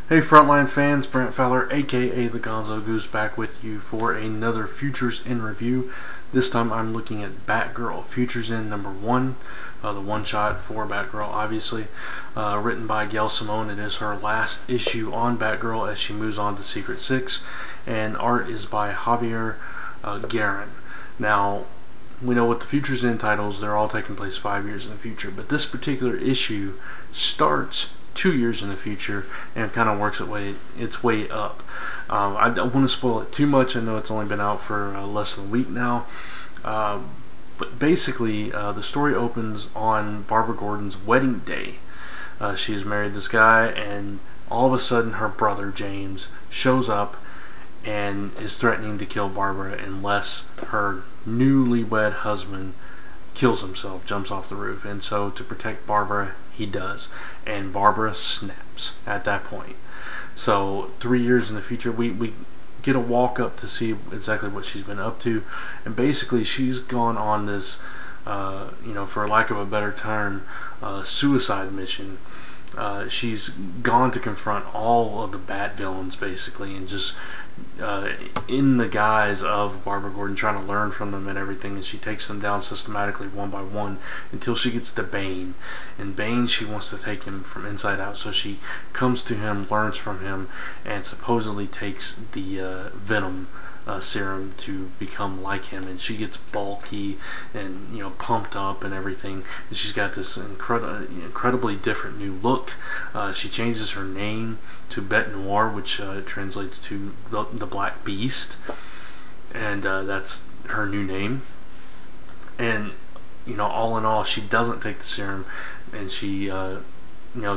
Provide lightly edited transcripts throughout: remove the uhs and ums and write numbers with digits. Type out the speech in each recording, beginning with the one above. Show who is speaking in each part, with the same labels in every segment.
Speaker 1: Hey Frontline fans, Brant Fowler aka the Gonzogoose back with you for another Futures in review. This time I'm looking at Batgirl, Futures in #1, the one-shot for Batgirl obviously, written by Gail Simone. It is her last issue on Batgirl as she moves on to Secret 6, and art is by Javier Guerin. Now, we know what the Futures in titles, they're all taking place 5 years in the future, but this particular issue starts 2 years in the future and kind of works its way up. I don't want to spoil it too much. I know it's only been out for less than a week now, but basically the story opens on Barbara Gordon's wedding day. She has married this guy, and all of a sudden her brother James shows up and is threatening to kill Barbara unless her newlywed husband kills himself, jumps off the roof. And so to protect Barbara, he does, and Barbara snaps at that point. So 3 years in the future, we get a walk up to see exactly what she's been up to, and basically she's gone on this for lack of a better term, suicide mission. She's gone to confront all of the Bat villains basically, and just in the guise of Barbara Gordon, trying to learn from them and everything, and she takes them down systematically one by one until she gets to Bane. And Bane, she wants to take him from inside out, so she comes to him, learns from him, and supposedly takes the Venom serum to become like him, and she gets bulky and pumped up and everything, and she's got this incredibly different new look. She changes her name to Bet Noir, which translates to the Black Beast, and that's her new name. And all in all, she doesn't take the serum, and she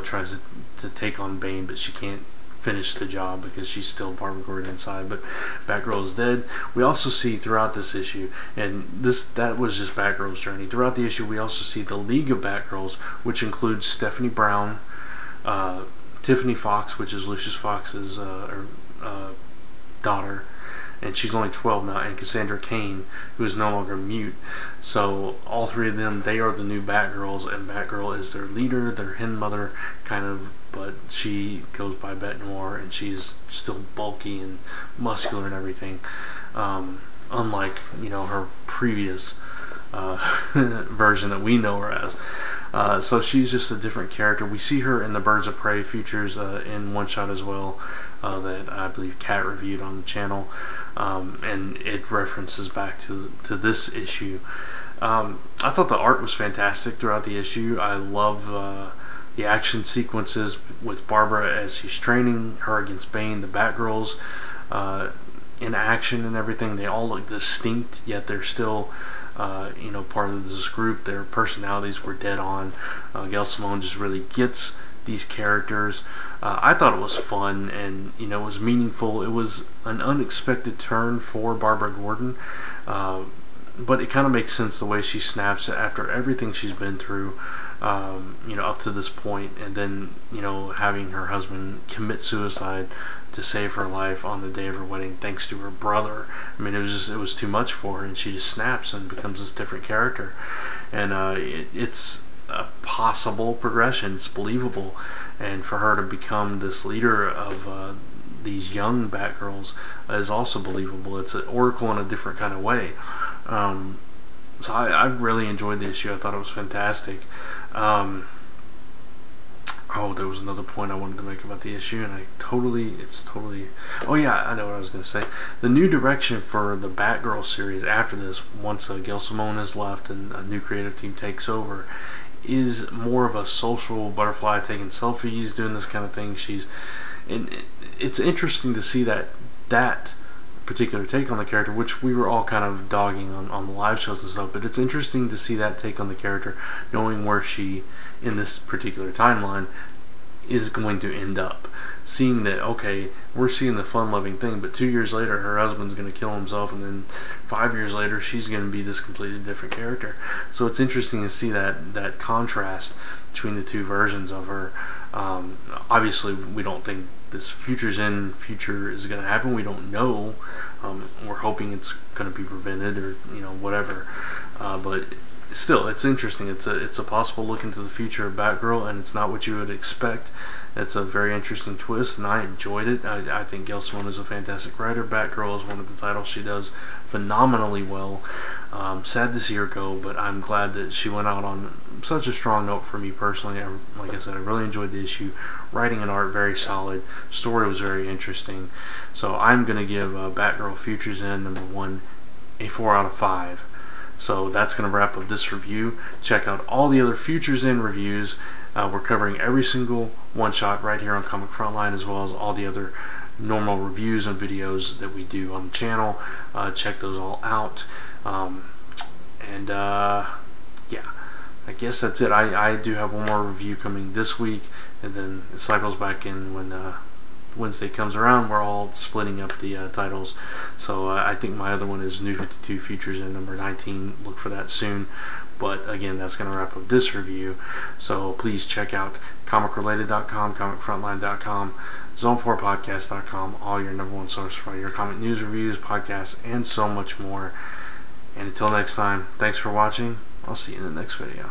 Speaker 1: tries to take on Bane, but she can't finish the job because she's still Barbara Gordon inside. But Batgirl is dead. We also see throughout this issue, and that was just Batgirl's journey. Throughout the issue, we also see the League of Batgirls, which includes Stephanie Brown, Tiffany Fox, which is Lucius Fox's daughter, and she's only 12 now, and Cassandra Cain, who is no longer mute. So all three of them, they are the new Batgirls, and Batgirl is their leader, their hen mother, kind of, but she goes by Bet Noir, and she's still bulky and muscular and everything, unlike her previous version that we know her as. So she's just a different character. We see her in the Birds of Prey Futures in one shot as well, that I believe Kat reviewed on the channel, and it references back to this issue. I thought the art was fantastic throughout the issue. I love the action sequences with Barbara as she's training her against Bane. The Batgirls in action and everything, they all look distinct, yet they're still part of this group. Their personalities were dead on. Gail Simone just really gets these characters. I thought it was fun, and it was meaningful. It was an unexpected turn for Barbara Gordon, but it kind of makes sense the way she snaps after everything she's been through, up to this point, and then having her husband commit suicide to save her life on the day of her wedding, thanks to her brother. I mean, it was too much for her, and she just snaps and becomes this different character. And it's a possible progression. It's believable, and for her to become this leader of these young Batgirls is also believable. It's an oracle in a different kind of way. So I really enjoyed the issue. I thought it was fantastic. Oh, there was another point I wanted to make about the issue, and oh yeah, I know what I was going to say. The new direction for the Batgirl series after this, once Gail Simone has left and a new creative team takes over, is more of a social butterfly, taking selfies, doing this kind of thing. It's interesting to see that particular take on the character, which we were all kind of dogging on the live shows and stuff, but it's interesting to see that take on the character, knowing where she, in this particular timeline, is going to end up. Seeing that, okay, we're seeing the fun-loving thing, but 2 years later her husband's going to kill himself, and then 5 years later she's going to be this completely different character. So it's interesting to see that contrast between the two versions of her. Obviously we don't think this future is going to happen. We don't know. We're hoping it's going to be prevented, or whatever. But still, it's interesting. It's a possible look into the future of Batgirl, and it's not what you would expect. It's a very interesting twist, and I enjoyed it. I think Gail Simone is a fantastic writer. Batgirl is one of the titles she does phenomenally well. Sad to see her go, but I'm glad that she went out on such a strong note for me personally. Like I said, I really enjoyed the issue. Writing and art, very solid. Story was very interesting. So I'm going to give Batgirl Futures End #1 a 4 out of 5. So that's going to wrap up this review. Check out all the other Futures End reviews. We're covering every single one-shot right here on Comic Frontline, as well as all the other normal reviews and videos that we do on the channel. Check those all out. Yeah, I guess that's it. I do have one more review coming this week, and then it cycles back in when Wednesday comes around. We're all splitting up the titles. So I think my other one is New 52 Futures End #19. Look for that soon. But again, that's going to wrap up this review. So please check out comicrelated.com, comicfrontline.com, zone4podcast.com, all your #1 source for all your comic news, reviews, podcasts, and so much more. And until next time, thanks for watching. I'll see you in the next video.